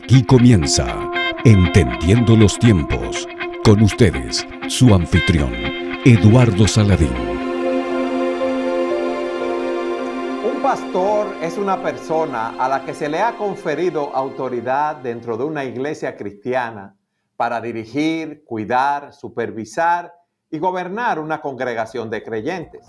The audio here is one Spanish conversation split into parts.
Aquí comienza Entendiendo los Tiempos. Con ustedes, su anfitrión, Eduardo Saladín. Un pastor es una persona a la que se le ha conferido autoridad dentro de una iglesia cristiana para dirigir, cuidar, supervisar y gobernar una congregación de creyentes.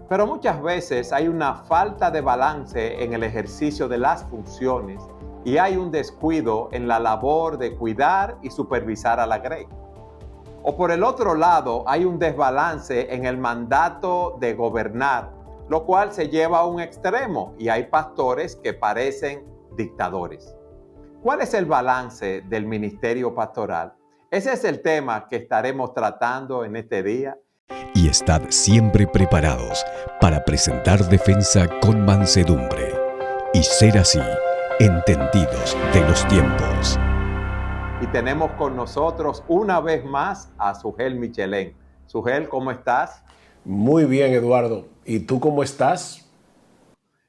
Pero muchas veces hay una falta de balance en el ejercicio de las funciones y hay un descuido en la labor de cuidar y supervisar a la grey. O por el otro lado, hay un desbalance en el mandato de gobernar, lo cual se lleva a un extremo y hay pastores que parecen dictadores. ¿Cuál es el balance del ministerio pastoral? Ese es el tema que estaremos tratando en este día. Y estad siempre preparados para presentar defensa con mansedumbre y ser así entendidos de los tiempos. Y tenemos con nosotros una vez más a Sugel Michelén. Sugel, ¿cómo estás? Muy bien, Eduardo. ¿Y tú cómo estás?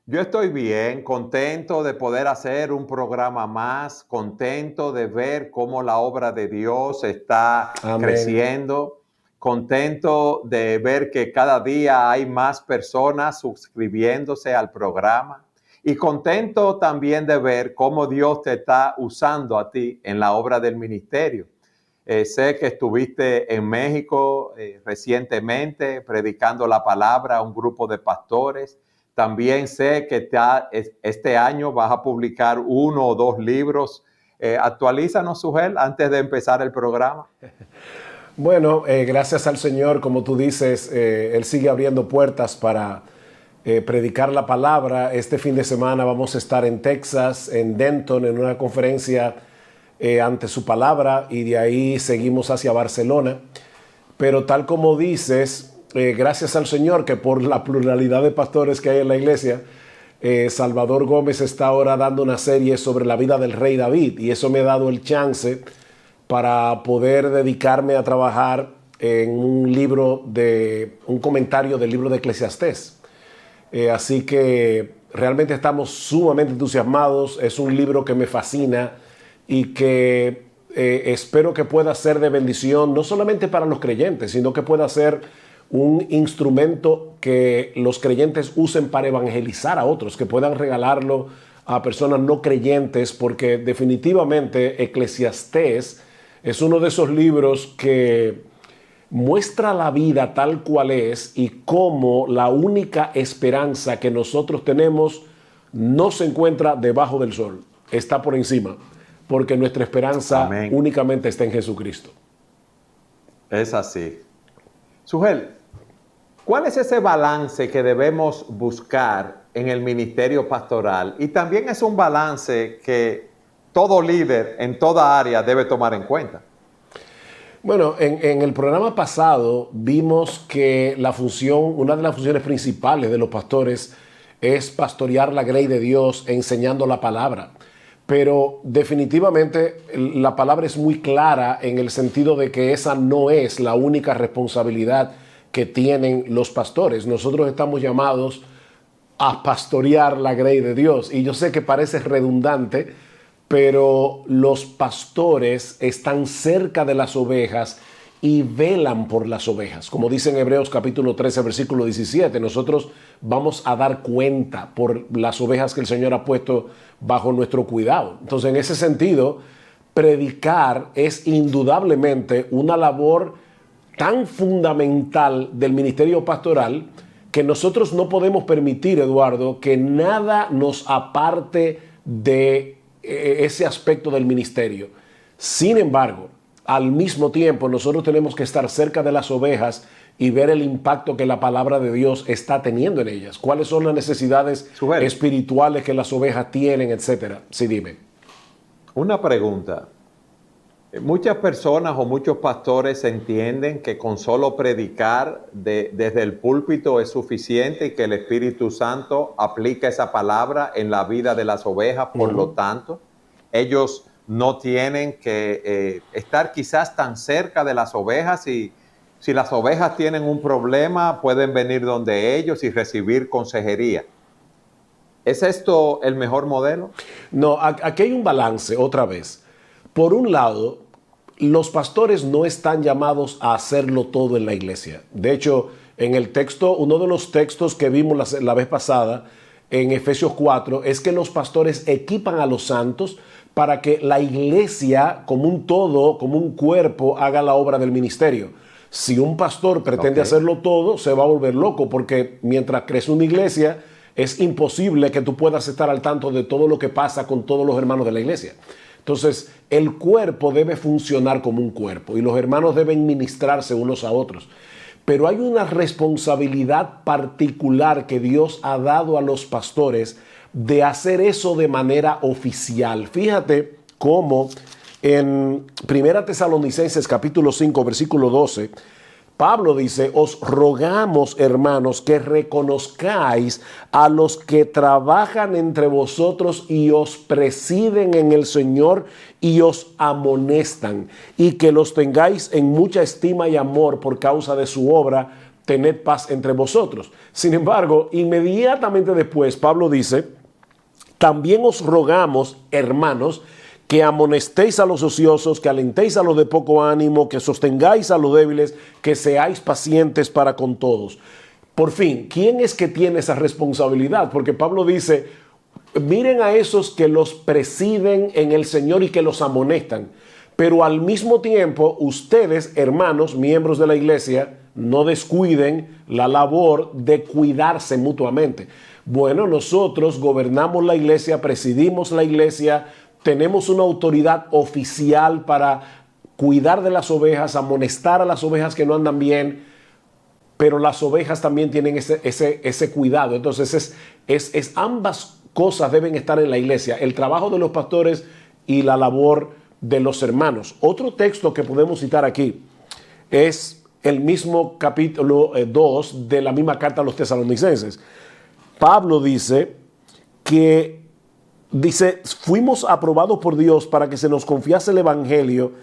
Yo estoy bien, contento de poder hacer un programa más, contento de ver cómo la obra de Dios está creciendo, contento de ver que cada día hay más personas suscribiéndose al programa y contento también de ver cómo Dios te está usando a ti en la obra del ministerio. Sé que estuviste en México recientemente predicando la palabra a un grupo de pastores. También sé que este año vas a publicar 1 o 2 libros. Actualízanos, Sugel, antes de empezar el programa. Bueno, gracias al Señor, como tú dices, Él sigue abriendo puertas para predicar la palabra. Este fin de semana vamos a estar en Texas, en Denton, en una conferencia ante su palabra, y de ahí seguimos hacia Barcelona. Pero tal como dices, gracias al Señor que por la pluralidad de pastores que hay en la iglesia, Salvador Gómez está ahora dando una serie sobre la vida del rey David, y eso me ha dado el chance para poder dedicarme a trabajar en un comentario del libro de Eclesiastés. Así que realmente estamos sumamente entusiasmados. Es un libro que me fascina y que espero que pueda ser de bendición, no solamente para los creyentes, sino que pueda ser un instrumento que los creyentes usen para evangelizar a otros, que puedan regalarlo a personas no creyentes, porque definitivamente Eclesiastés es uno de esos libros que muestra la vida tal cual es y cómo la única esperanza que nosotros tenemos no se encuentra debajo del sol, está por encima, porque nuestra esperanza Amén. Únicamente está en Jesucristo. Es así. Sugel, ¿cuál es ese balance que debemos buscar en el ministerio pastoral? Y también es un balance que todo líder en toda área debe tomar en cuenta. Bueno, en el programa pasado vimos que una de las funciones principales de los pastores es pastorear la grey de Dios enseñando la palabra. Pero definitivamente la palabra es muy clara en el sentido de que esa no es la única responsabilidad que tienen los pastores. Nosotros estamos llamados a pastorear la grey de Dios. Y yo sé que parece redundante, pero los pastores están cerca de las ovejas y velan por las ovejas. Como dice en Hebreos capítulo 13, versículo 17, nosotros vamos a dar cuenta por las ovejas que el Señor ha puesto bajo nuestro cuidado. Entonces, en ese sentido, predicar es indudablemente una labor tan fundamental del ministerio pastoral que nosotros no podemos permitir, Eduardo, que nada nos aparte de ese aspecto del ministerio. Sin embargo, al mismo tiempo, nosotros tenemos que estar cerca de las ovejas y ver el impacto que la palabra de Dios está teniendo en ellas. ¿Cuáles son las necesidades espirituales que las ovejas tienen, etcétera? Sí, dime. Una pregunta. Muchas personas o muchos pastores entienden que con solo predicar desde el púlpito es suficiente y que el Espíritu Santo aplica esa palabra en la vida de las ovejas. Por lo tanto, ellos no tienen que estar quizás tan cerca de las ovejas, y si las ovejas tienen un problema pueden venir donde ellos y recibir consejería. ¿Es esto el mejor modelo? No, aquí hay un balance otra vez. Por un lado, los pastores no están llamados a hacerlo todo en la iglesia. De hecho, en el texto, uno de los textos que vimos la vez pasada, en Efesios 4, es que los pastores equipan a los santos para que la iglesia como un todo, como un cuerpo, haga la obra del ministerio. Si un pastor pretende hacerlo todo, se va a volver loco, porque mientras crece una iglesia, es imposible que tú puedas estar al tanto de todo lo que pasa con todos los hermanos de la iglesia. Entonces, el cuerpo debe funcionar como un cuerpo y los hermanos deben ministrarse unos a otros. Pero hay una responsabilidad particular que Dios ha dado a los pastores de hacer eso de manera oficial. Fíjate cómo en 1 Tesalonicenses capítulo 5, versículo 12, Pablo dice: os rogamos, hermanos, que reconozcáis a los que trabajan entre vosotros y os presiden en el Señor y os amonestan, y que los tengáis en mucha estima y amor por causa de su obra. Tened paz entre vosotros. Sin embargo, inmediatamente después, Pablo dice: también os rogamos, hermanos, que amonestéis a los ociosos, que alentéis a los de poco ánimo, que sostengáis a los débiles, que seáis pacientes para con todos. Por fin, ¿quién es que tiene esa responsabilidad? Porque Pablo dice: miren a esos que los presiden en el Señor y que los amonestan. Pero al mismo tiempo, ustedes, hermanos, miembros de la iglesia, no descuiden la labor de cuidarse mutuamente. Bueno, nosotros gobernamos la iglesia, presidimos la iglesia, tenemos una autoridad oficial para cuidar de las ovejas, amonestar a las ovejas que no andan bien, pero las ovejas también tienen ese cuidado. Entonces, ambas cosas deben estar en la iglesia, el trabajo de los pastores y la labor de los hermanos. Otro texto que podemos citar aquí es el mismo capítulo 2 de la misma carta a los tesalonicenses. Pablo dice que fuimos aprobados por Dios para que se nos confiase el evangelio,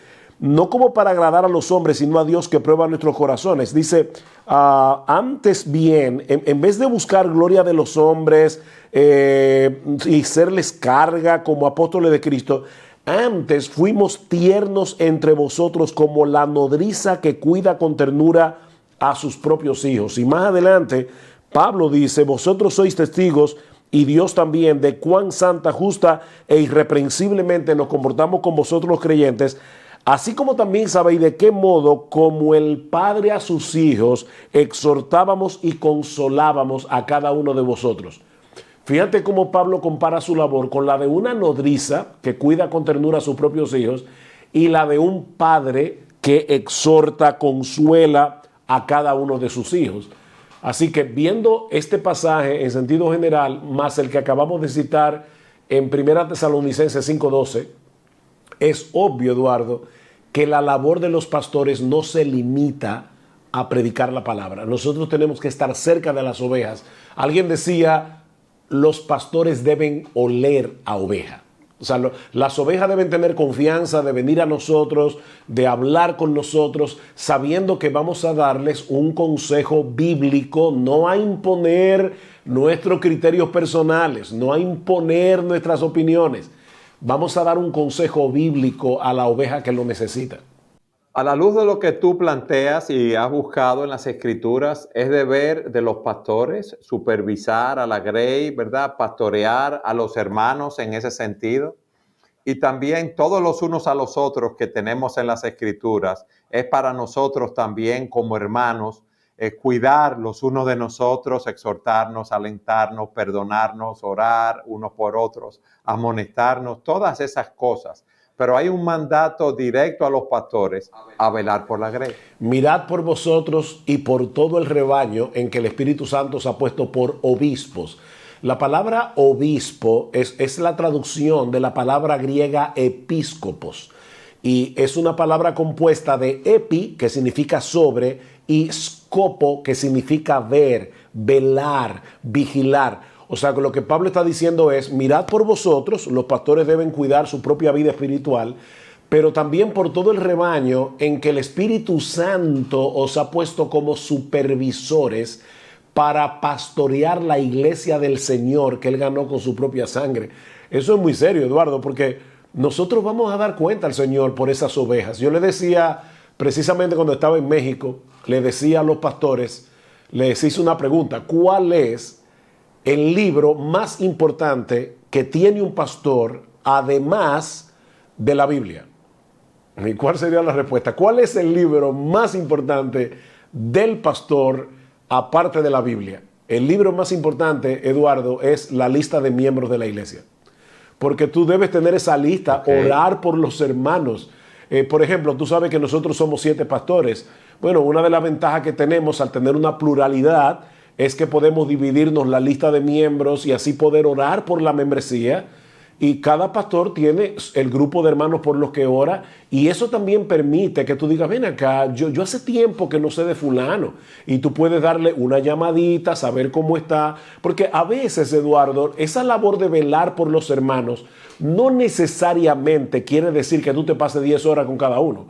no como para agradar a los hombres, sino a Dios que prueba nuestros corazones. Dice, antes bien, en vez de buscar gloria de los hombres y serles carga como apóstoles de Cristo, antes fuimos tiernos entre vosotros como la nodriza que cuida con ternura a sus propios hijos. Y más adelante, Pablo dice: vosotros sois testigos, y Dios también, de cuán santa, justa e irreprensiblemente nos comportamos con vosotros los creyentes, así como también sabéis de qué modo, como el Padre a sus hijos, exhortábamos y consolábamos a cada uno de vosotros. Fíjate cómo Pablo compara su labor con la de una nodriza que cuida con ternura a sus propios hijos y la de un padre que exhorta, consuela a cada uno de sus hijos. Así que viendo este pasaje en sentido general, más el que acabamos de citar en 1 Tesalonicenses 5:12, es obvio, Eduardo, que la labor de los pastores no se limita a predicar la palabra. Nosotros tenemos que estar cerca de las ovejas. Alguien decía: los pastores deben oler a oveja. O sea, las ovejas deben tener confianza de venir a nosotros, de hablar con nosotros, sabiendo que vamos a darles un consejo bíblico, no a imponer nuestros criterios personales, no a imponer nuestras opiniones. Vamos a dar un consejo bíblico a la oveja que lo necesita. A la luz de lo que tú planteas y has buscado en las Escrituras, es deber de los pastores supervisar a la grey, ¿verdad? Pastorear a los hermanos en ese sentido. Y también todos los unos a los otros que tenemos en las Escrituras, es para nosotros también como hermanos cuidar los unos de nosotros, exhortarnos, alentarnos, perdonarnos, orar unos por otros, amonestarnos, todas esas cosas. Pero hay un mandato directo a los pastores a velar por la grey. Mirad por vosotros y por todo el rebaño en que el Espíritu Santo os ha puesto por obispos. La palabra obispo es la traducción de la palabra griega episcopos. Y es una palabra compuesta de epi, que significa sobre, y scopo, que significa ver, velar, vigilar. O sea, que lo que Pablo está diciendo es: mirad por vosotros, los pastores deben cuidar su propia vida espiritual, pero también por todo el rebaño en que el Espíritu Santo os ha puesto como supervisores para pastorear la iglesia del Señor que Él ganó con su propia sangre. Eso es muy serio, Eduardo, porque nosotros vamos a dar cuenta al Señor por esas ovejas. Yo le decía, precisamente cuando estaba en México, le decía a los pastores, les hice una pregunta: ¿cuál es el libro más importante que tiene un pastor además de la Biblia? ¿Y cuál sería la respuesta? ¿Cuál es el libro más importante del pastor aparte de la Biblia? El libro más importante, Eduardo, es la lista de miembros de la iglesia. Porque tú debes tener esa lista, orar por los hermanos. Por ejemplo, tú sabes que nosotros somos 7 pastores. Bueno, una de las ventajas que tenemos al tener una pluralidad es que podemos dividirnos la lista de miembros y así poder orar por la membresía. Y cada pastor tiene el grupo de hermanos por los que ora, y eso también permite que tú digas: ven acá, yo hace tiempo que no sé de fulano, y tú puedes darle una llamadita, saber cómo está, porque a veces, Eduardo, esa labor de velar por los hermanos no necesariamente quiere decir que tú te pases 10 horas con cada uno.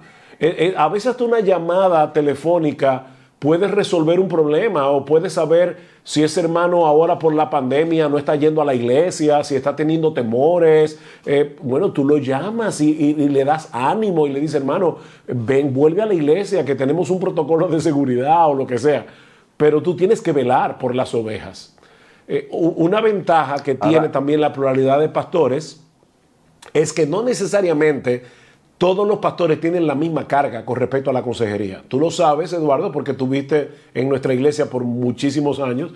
A veces hasta una llamada telefónica puedes resolver un problema, o puedes saber si ese hermano ahora por la pandemia no está yendo a la iglesia, si está teniendo temores. Bueno, tú lo llamas y le das ánimo y le dices: hermano, ven, vuelve a la iglesia, que tenemos un protocolo de seguridad o lo que sea. Pero tú tienes que velar por las ovejas. Una ventaja que tiene también la pluralidad de pastores es que no necesariamente todos los pastores tienen la misma carga con respecto a la consejería. Tú lo sabes, Eduardo, porque tuviste en nuestra iglesia por muchísimos años,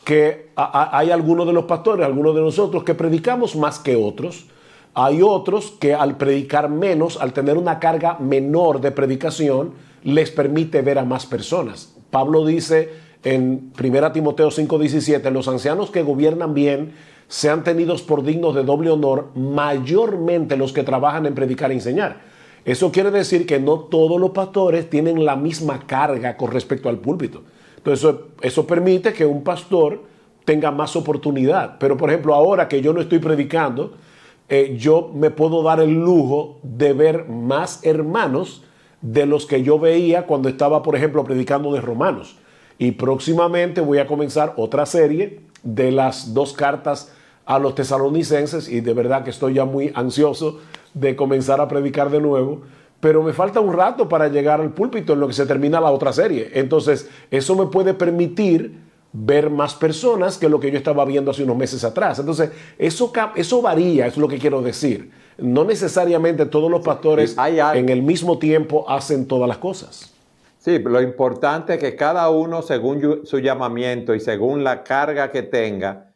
que hay algunos de los pastores, algunos de nosotros, que predicamos más que otros. Hay otros que al predicar menos, al tener una carga menor de predicación, les permite ver a más personas. Pablo dice en 1 Timoteo 5:17, los ancianos que gobiernan bien sean tenidos por dignos de doble honor, mayormente los que trabajan en predicar e enseñar. Eso quiere decir que no todos los pastores tienen la misma carga con respecto al púlpito. Entonces, eso permite que un pastor tenga más oportunidad. Pero, por ejemplo, ahora que yo no estoy predicando, yo me puedo dar el lujo de ver más hermanos de los que yo veía cuando estaba, por ejemplo, predicando de Romanos. Y próximamente voy a comenzar otra serie de las 2 cartas a los tesalonicenses, y de verdad que estoy ya muy ansioso de comenzar a predicar de nuevo, pero me falta un rato para llegar al púlpito en lo que se termina la otra serie. Entonces, eso me puede permitir ver más personas que lo que yo estaba viendo hace unos meses atrás. Entonces, eso varía, es lo que quiero decir. No necesariamente todos los pastores en el mismo tiempo hacen todas las cosas. Sí, lo importante es que cada uno, según su llamamiento y según la carga que tenga,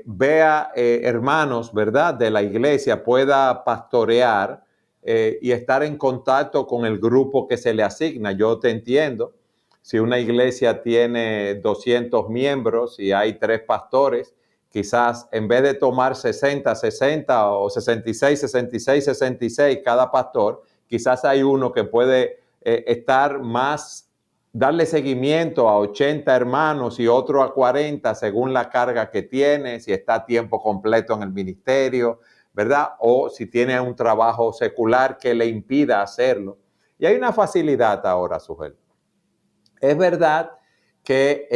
vea hermanos, ¿verdad?, de la iglesia, pueda pastorear y estar en contacto con el grupo que se le asigna. Yo te entiendo, si una iglesia tiene 200 miembros y hay 3 pastores, quizás en vez de tomar 60 o 66 cada pastor, quizás hay uno que puede estar más, darle seguimiento a 80 hermanos y otro a 40 según la carga que tiene, si está a tiempo completo en el ministerio, ¿verdad? O si tiene un trabajo secular que le impida hacerlo. Y hay una facilidad ahora, Sugel. Es verdad que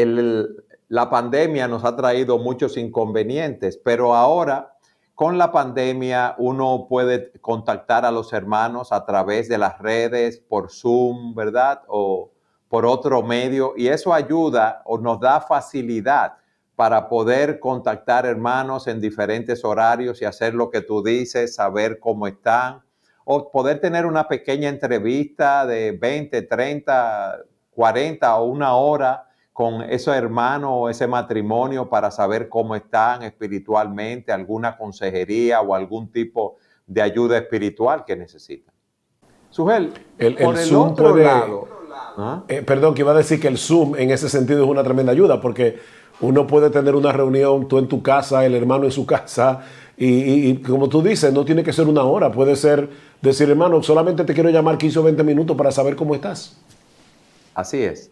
la pandemia nos ha traído muchos inconvenientes, pero ahora con la pandemia uno puede contactar a los hermanos a través de las redes, por Zoom, ¿verdad? O por otro medio, y eso ayuda o nos da facilidad para poder contactar hermanos en diferentes horarios y hacer lo que tú dices, saber cómo están, o poder tener una pequeña entrevista de 20, 30, 40 o 1 hora con ese hermano o ese matrimonio para saber cómo están espiritualmente, alguna consejería o algún tipo de ayuda espiritual que necesitan. Sugel, por el Zoom otro puede, lado... perdón, que iba a decir que el Zoom en ese sentido es una tremenda ayuda, porque uno puede tener una reunión, tú en tu casa, el hermano en su casa, y como tú dices, no tiene que ser 1 hora, puede ser decir: hermano, solamente te quiero llamar 15 o 20 minutos para saber cómo estás. Así es.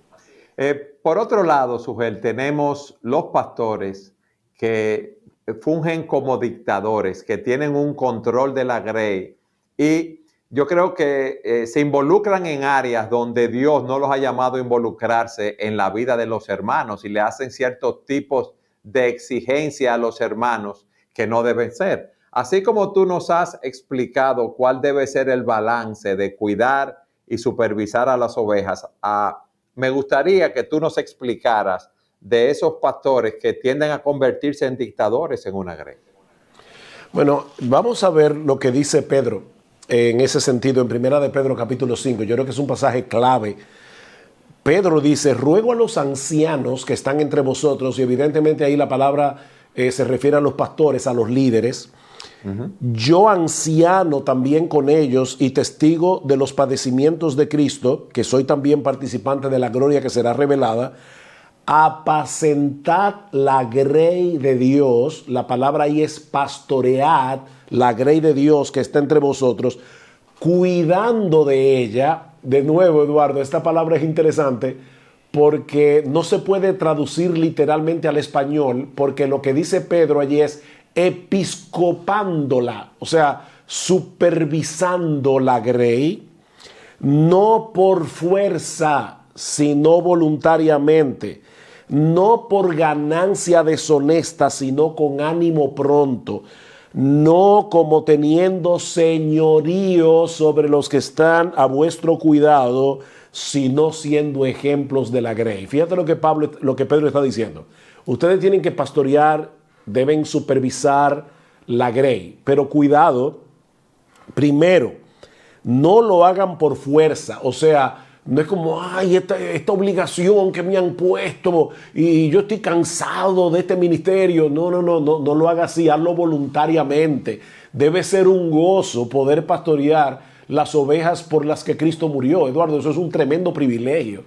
Por otro lado, Sugel, tenemos los pastores que fungen como dictadores, que tienen un control de la grey y yo creo que se involucran en áreas donde Dios no los ha llamado a involucrarse en la vida de los hermanos y le hacen ciertos tipos de exigencia a los hermanos que no deben ser. Así como tú nos has explicado cuál debe ser el balance de cuidar y supervisar a las ovejas, me gustaría que tú nos explicaras de esos pastores que tienden a convertirse en dictadores en una grey. Bueno, vamos a ver lo que dice Pedro en ese sentido en Primera de Pedro capítulo 5. Yo creo que es un pasaje clave. Pedro dice, ruego a los ancianos que están entre vosotros, y evidentemente ahí la palabra se refiere a los pastores, a los líderes. Yo anciano también con ellos y testigo de los padecimientos de Cristo, que soy también participante de la gloria que será revelada, apacentad la grey de Dios, la palabra ahí es pastoread, la grey de Dios que está entre vosotros, cuidando de ella. De nuevo, Eduardo, esta palabra es interesante porque no se puede traducir literalmente al español, porque lo que dice Pedro allí es episcopándola, o sea, supervisando la grey, no por fuerza, sino voluntariamente, no por ganancia deshonesta, sino con ánimo pronto, no como teniendo señorío sobre los que están a vuestro cuidado, sino siendo ejemplos de la grey. Fíjate lo que Pedro está diciendo. Ustedes tienen que pastorear, deben supervisar la grey, pero cuidado, primero, no lo hagan por fuerza, o sea, no es como, ay, esta obligación que me han puesto y yo estoy cansado de este ministerio. No lo haga así, hazlo voluntariamente. Debe ser un gozo poder pastorear las ovejas por las que Cristo murió. Eduardo, eso es un tremendo privilegio.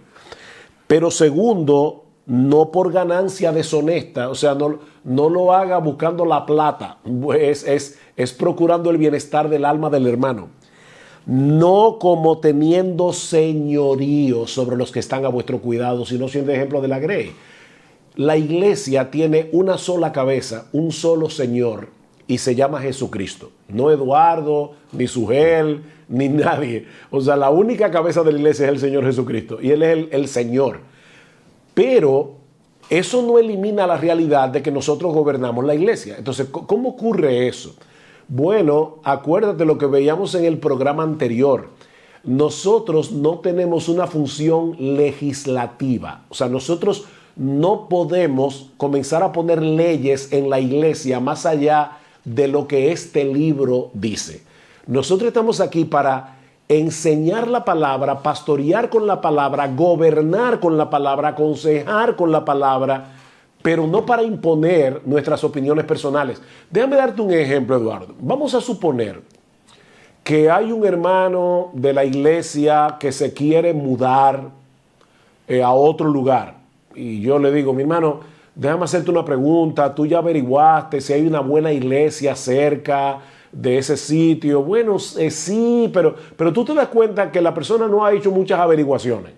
Pero segundo, no por ganancia deshonesta, o sea, no lo haga buscando la plata, es procurando el bienestar del alma del hermano. No como teniendo señorío sobre los que están a vuestro cuidado, sino siendo ejemplo de la grey. La iglesia tiene una sola cabeza, un solo Señor, y se llama Jesucristo. No Eduardo, ni Sugel, ni nadie. O sea, la única cabeza de la iglesia es el Señor Jesucristo, y Él es el Señor. Pero eso no elimina la realidad de que nosotros gobernamos la iglesia. Entonces, ¿cómo ocurre eso? Bueno, acuérdate lo que veíamos en el programa anterior. Nosotros no tenemos una función legislativa. O sea, nosotros no podemos comenzar a poner leyes en la iglesia más allá de lo que este libro dice. Nosotros estamos aquí para enseñar la palabra, pastorear con la palabra, gobernar con la palabra, aconsejar con la palabra, pero no para imponer nuestras opiniones personales. Déjame darte un ejemplo, Eduardo. Vamos a suponer que hay un hermano de la iglesia que se quiere mudar a otro lugar. Y yo le digo, mi hermano, déjame hacerte una pregunta. Tú ya averiguaste si hay una buena iglesia cerca de ese sitio. Bueno, sí, pero tú te das cuenta que la persona no ha hecho muchas averiguaciones.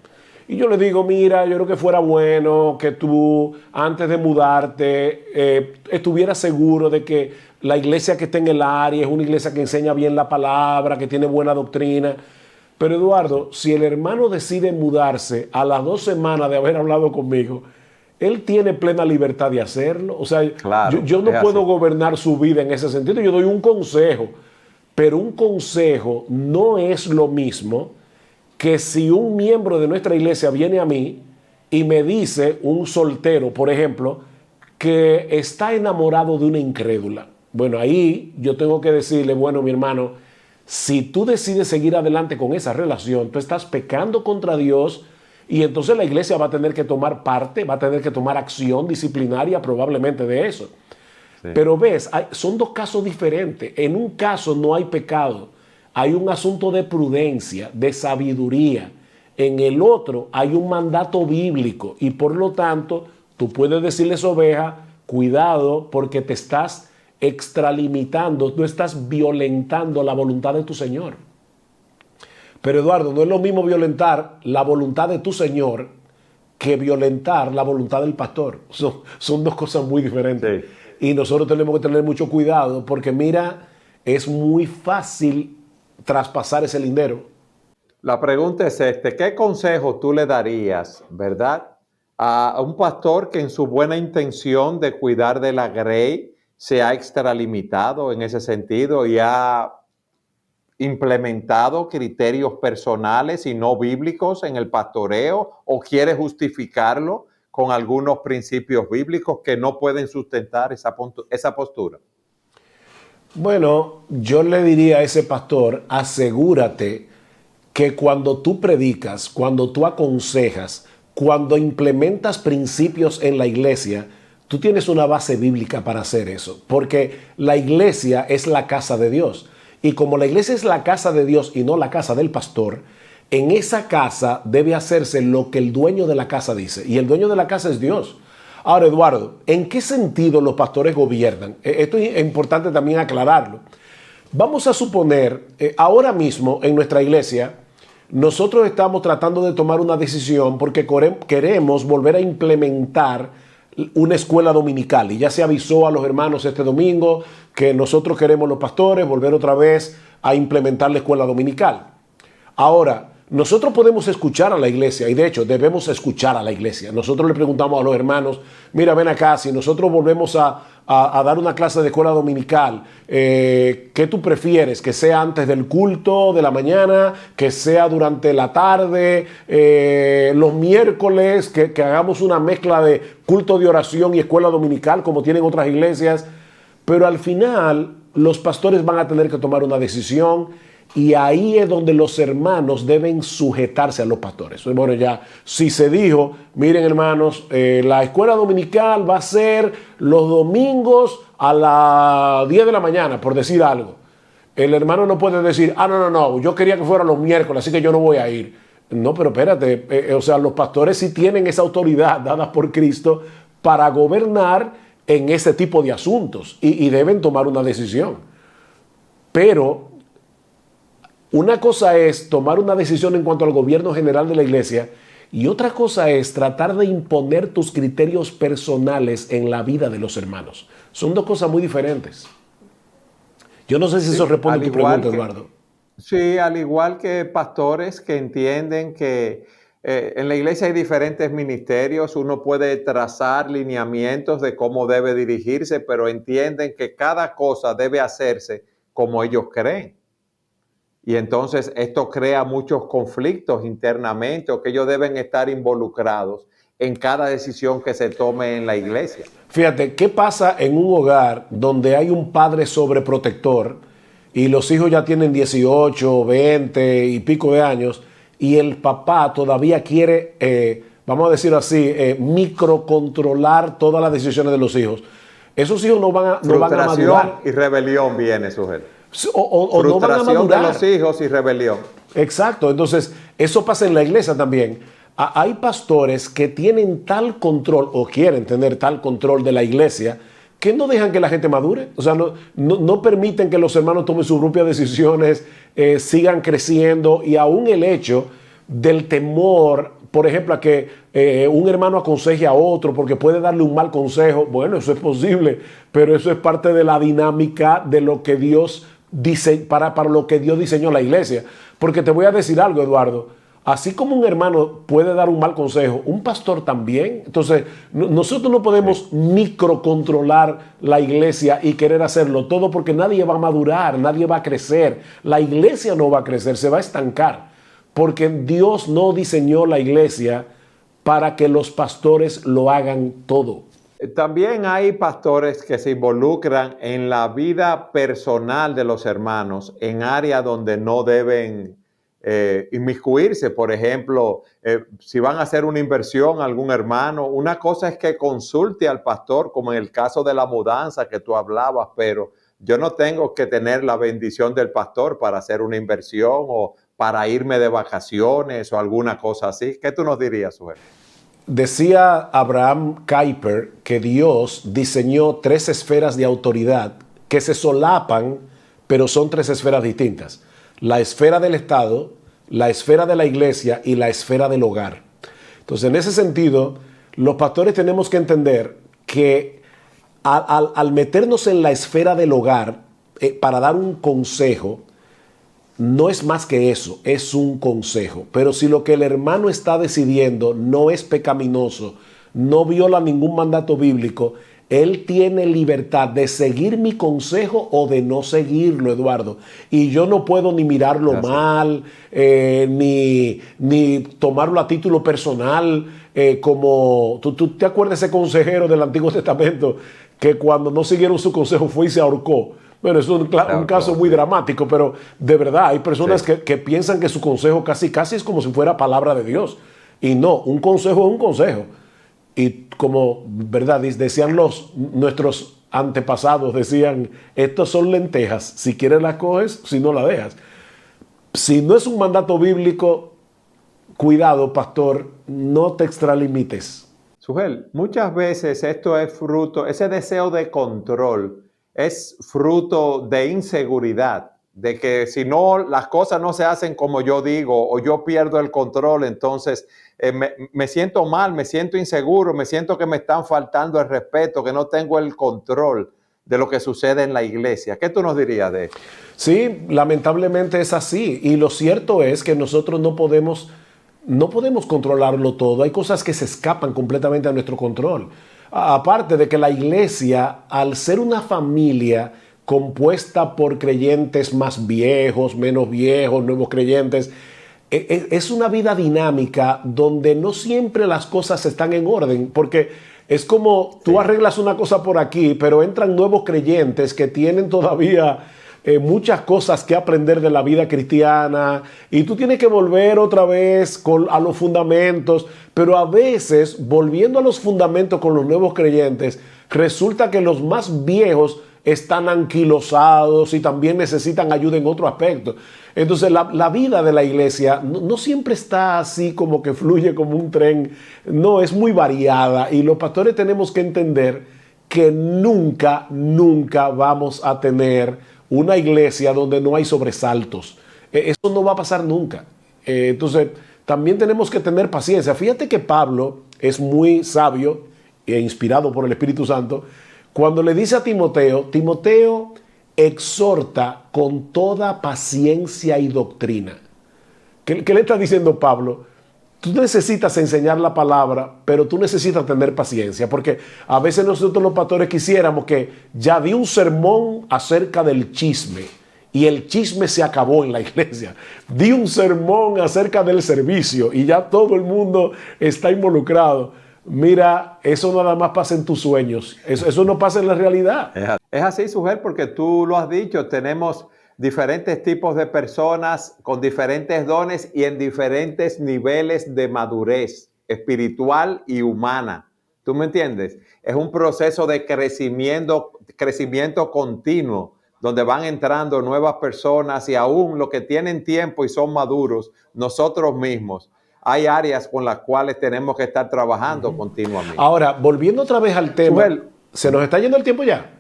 Y yo le digo, mira, yo creo que fuera bueno que tú, antes de mudarte, estuvieras seguro de que la iglesia que está en el área es una iglesia que enseña bien la palabra, que tiene buena doctrina. Pero Eduardo, si el hermano decide mudarse a las 2 semanas de haber hablado conmigo, él tiene plena libertad de hacerlo. O sea, claro, yo no puedo gobernar su vida en ese sentido. Yo doy un consejo, pero un consejo no es lo mismo que si un miembro de nuestra iglesia viene a mí y me dice, un soltero, por ejemplo, que está enamorado de una incrédula. Bueno, ahí yo tengo que decirle, bueno, mi hermano, si tú decides seguir adelante con esa relación, tú estás pecando contra Dios y entonces la iglesia va a tener que tomar parte, va a tener que tomar acción disciplinaria probablemente de eso. Sí. Pero ves, son 2 casos diferentes. En un caso no hay pecado. Hay un asunto de prudencia, de sabiduría. En el otro hay un mandato bíblico y por lo tanto tú puedes decirles, oveja, cuidado porque te estás extralimitando, tú estás violentando la voluntad de tu Señor. Pero Eduardo, no es lo mismo violentar la voluntad de tu Señor que violentar la voluntad del pastor. Son 2 cosas muy diferentes. Sí. Y nosotros tenemos que tener mucho cuidado porque mira, es muy fácil traspasar ese lindero. La pregunta es ¿qué consejo tú le darías, verdad, a un pastor que en su buena intención de cuidar de la grey se ha extralimitado en ese sentido y ha implementado criterios personales y no bíblicos en el pastoreo, o quiere justificarlo con algunos principios bíblicos que no pueden sustentar esa postura? Bueno, yo le diría a ese pastor, asegúrate que cuando tú predicas, cuando tú aconsejas, cuando implementas principios en la iglesia, tú tienes una base bíblica para hacer eso, porque la iglesia es la casa de Dios. Y como la iglesia es la casa de Dios y no la casa del pastor, en esa casa debe hacerse lo que el dueño de la casa dice. Y el dueño de la casa es Dios. Ahora, Eduardo, ¿en qué sentido los pastores gobiernan? Esto es importante también aclararlo. Vamos a suponer, ahora mismo en nuestra iglesia, nosotros estamos tratando de tomar una decisión porque queremos volver a implementar una escuela dominical, y ya se avisó a los hermanos este domingo que nosotros queremos, los pastores, volver otra vez a implementar la escuela dominical. Ahora, nosotros podemos escuchar a la iglesia, y de hecho debemos escuchar a la iglesia. Nosotros le preguntamos a los hermanos, mira, ven acá, si nosotros volvemos a dar una clase de escuela dominical, ¿qué tú prefieres? ¿Que sea antes del culto de la mañana? ¿Que sea durante la tarde? ¿Los miércoles? ¿Que hagamos una mezcla de culto de oración y escuela dominical como tienen otras iglesias? Pero al final los pastores van a tener que tomar una decisión, y ahí es donde los hermanos deben sujetarse a los pastores. Bueno, ya si se dijo, miren hermanos, la escuela dominical va a ser los domingos a las 10 de la mañana, por decir algo. El hermano no puede decir, no, yo quería que fuera los miércoles, así que yo no voy a ir. No, pero espérate, o sea, los pastores sí tienen esa autoridad dada por Cristo para gobernar en ese tipo de asuntos, y deben tomar una decisión. Pero una cosa es tomar una decisión en cuanto al gobierno general de la iglesia, y otra cosa es tratar de imponer tus criterios personales en la vida de los hermanos. Son dos cosas muy diferentes. Yo no sé si eso responde a tu pregunta, Eduardo. Sí, al igual que pastores que entienden que en la iglesia hay diferentes ministerios, uno puede trazar lineamientos de cómo debe dirigirse, pero entienden que cada cosa debe hacerse como ellos creen. Y entonces esto crea muchos conflictos internamente, o que ellos deben estar involucrados en cada decisión que se tome en la iglesia. Fíjate, ¿qué pasa en un hogar donde hay un padre sobreprotector y los hijos ya tienen 18, 20 y pico de años, y el papá todavía quiere, vamos a decirlo así, microcontrolar todas las decisiones de los hijos? Esos hijos no van a madurar. Frustración y rebelión viene, sujeto. O no van a madurar. De los hijos y rebelión. Exacto. Entonces, eso pasa en la iglesia también. Hay pastores que tienen tal control, o quieren tener tal control de la iglesia, que no dejan que la gente madure. O sea, no permiten que los hermanos tomen sus propias decisiones, sigan creciendo, y aún el hecho del temor, por ejemplo, a que un hermano aconseje a otro porque puede darle un mal consejo. Bueno, eso es posible, pero eso es parte de la dinámica de lo que Dios dice, para lo que Dios diseñó la iglesia. Porque te voy a decir algo, Eduardo, así como un hermano puede dar un mal consejo, un pastor también. Entonces, nosotros no podemos microcontrolar la iglesia y querer hacerlo todo, porque nadie va a madurar, nadie va a crecer. La iglesia no va a crecer, se va a estancar, porque Dios no diseñó la iglesia para que los pastores lo hagan todo. También hay pastores que se involucran en la vida personal de los hermanos en áreas donde no deben inmiscuirse. Por ejemplo, si van a hacer una inversión algún hermano, una cosa es que consulte al pastor, como en el caso de la mudanza que tú hablabas, pero yo no tengo que tener la bendición del pastor para hacer una inversión o para irme de vacaciones o alguna cosa así. ¿Qué tú nos dirías, Sujer? Decía Abraham Kuyper que Dios diseñó 3 esferas de autoridad que se solapan, pero son 3 esferas distintas: la esfera del Estado, la esfera de la iglesia y la esfera del hogar. Entonces, en ese sentido, los pastores tenemos que entender que al meternos en la esfera del hogar para dar un consejo, no es más que eso, es un consejo. Pero si lo que el hermano está decidiendo no es pecaminoso, no viola ningún mandato bíblico, él tiene libertad de seguir mi consejo o de no seguirlo, Eduardo. Y yo no puedo ni mirarlo mal, ni tomarlo a título personal, como ¿tú te acuerdas de ese consejero del Antiguo Testamento que cuando no siguieron su consejo fue y se ahorcó? Bueno, es un caso muy dramático, pero de verdad hay personas que piensan que su consejo casi es como si fuera palabra de Dios. Y no, un consejo es un consejo. Y como, ¿verdad? Decían nuestros antepasados, decían, estos son lentejas, si quieres las coges, si no las dejas. Si no es un mandato bíblico, cuidado, pastor, no te extralimites. Sugel, muchas veces esto es fruto, ese deseo de control es fruto de inseguridad, de que si no, las cosas no se hacen como yo digo o yo pierdo el control, entonces me siento mal, me siento inseguro, me siento que me están faltando el respeto, que no tengo el control de lo que sucede en la iglesia. ¿Qué tú nos dirías de esto? Sí, lamentablemente es así. Y lo cierto es que nosotros no podemos controlarlo todo. Hay cosas que se escapan completamente a nuestro control. Aparte de que la iglesia, al ser una familia compuesta por creyentes más viejos, menos viejos, nuevos creyentes, es una vida dinámica donde no siempre las cosas están en orden, porque es como tú arreglas una cosa por aquí, pero entran nuevos creyentes que tienen todavía muchas cosas que aprender de la vida cristiana y tú tienes que volver otra vez a los fundamentos, pero a veces volviendo a los fundamentos con los nuevos creyentes, resulta que los más viejos están anquilosados y también necesitan ayuda en otro aspecto. Entonces la vida de la iglesia no siempre está así como que fluye como un tren, no, es muy variada y los pastores tenemos que entender que nunca vamos a tener una iglesia donde no hay sobresaltos. Eso no va a pasar nunca. Entonces también tenemos que tener paciencia. Fíjate que Pablo es muy sabio e inspirado por el Espíritu Santo cuando le dice a Timoteo, exhorta con toda paciencia y doctrina. ¿Qué le está diciendo Pablo? Tú necesitas enseñar la palabra, pero tú necesitas tener paciencia, porque a veces nosotros los pastores quisiéramos que ya di un sermón acerca del chisme y el chisme se acabó en la iglesia. Di un sermón acerca del servicio y ya todo el mundo está involucrado. Mira, eso nada más pasa en tus sueños. Eso no pasa en la realidad. Es así, Sugel, porque tú lo has dicho, tenemos diferentes tipos de personas con diferentes dones y en diferentes niveles de madurez espiritual y humana. ¿Tú me entiendes? Es un proceso de crecimiento continuo, donde van entrando nuevas personas y aún los que tienen tiempo y son maduros, nosotros mismos. Hay áreas con las cuales tenemos que estar trabajando continuamente. Ahora, volviendo otra vez al tema, Sugel, ¿se nos está yendo el tiempo ya?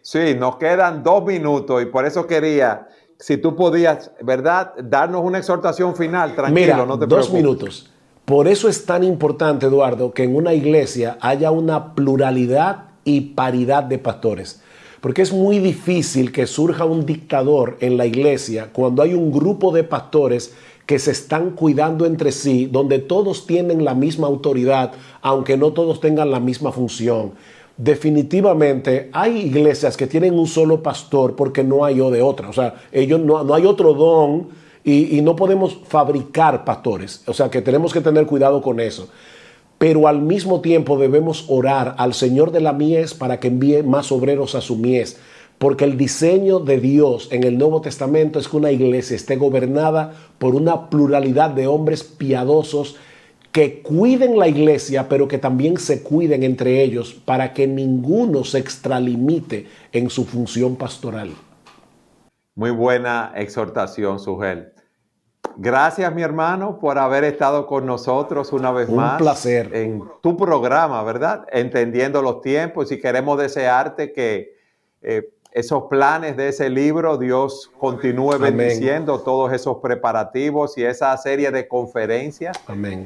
Sí, nos quedan 2 minutos y por eso quería, si tú podías, ¿verdad?, darnos una exhortación final. Tranquilo, Mira, no te 2 preocupes. minutos. Por eso es tan importante, Eduardo, que en una iglesia haya una pluralidad y paridad de pastores. Porque es muy difícil que surja un dictador en la iglesia cuando hay un grupo de pastores que se están cuidando entre sí, donde todos tienen la misma autoridad, aunque no todos tengan la misma función. Definitivamente hay iglesias que tienen un solo pastor porque no hay de otra. O sea, no hay otro don y no podemos fabricar pastores. O sea, que tenemos que tener cuidado con eso. Pero al mismo tiempo debemos orar al Señor de la mies para que envíe más obreros a su mies. Porque el diseño de Dios en el Nuevo Testamento es que una iglesia esté gobernada por una pluralidad de hombres piadosos que cuiden la iglesia, pero que también se cuiden entre ellos para que ninguno se extralimite en su función pastoral. Muy buena exhortación, Sugel. Gracias, mi hermano, por haber estado con nosotros una vez más. Un placer. En tu programa, ¿verdad? Entendiendo los tiempos y queremos desearte que esos planes de ese libro, Dios continúe bendiciendo todos esos preparativos y esa serie de conferencias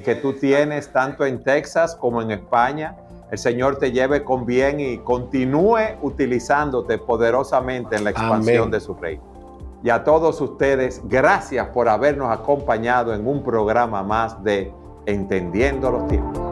que tú tienes tanto en Texas como en España. El Señor te lleve con bien y continúe utilizándote poderosamente en la expansión de su reino. Y a todos ustedes, gracias por habernos acompañado en un programa más de Entendiendo los Tiempos.